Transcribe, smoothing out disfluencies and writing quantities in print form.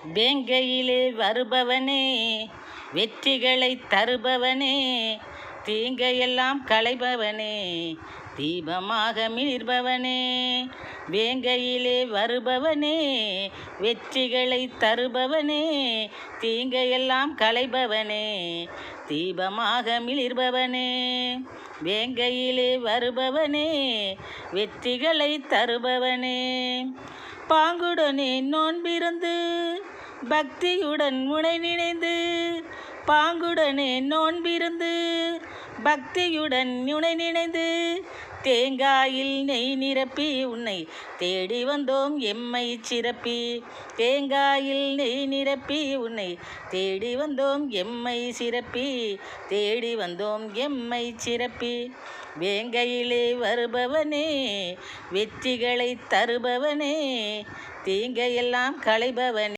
வேங்கையிலே வருபவனே, வெற்றிகளை தருபவனே, தீங்கையெல்லாம் களைபவனே, தீபமாக மிளிர்பவனே. வேங்கையிலே வருபவனே, வெற்றிகளை தருபவனே, தீங்கையெல்லாம் களைபவனே, தீபமாக மிளிர்பவனே. வேங்கையிலே வருபவனே, வெற்றிகளை தருபவனே. பாங்குடனே நோன்பிருந்து பக்தியுடன் முனை நினைந்து, பாங்குடனே நோன்பிருந்து பக்தியுடன் முனை நினைந்து, தேங்காயில் நெய் நிரப்பி உன்னை தேடி வந்தோம் எம்மை சிறப்பி. தேங்காயில் நெய் நிரப்பி உன்னை தேடி வந்தோம் எம்மை சிறப்பி, தேடி வந்தோம் எம்மை சிறப்பி. வேங்கையிலே வருபவனே, வெற்றிகளை தருபவனே, தீங்கையெல்லாம் களைபவனே.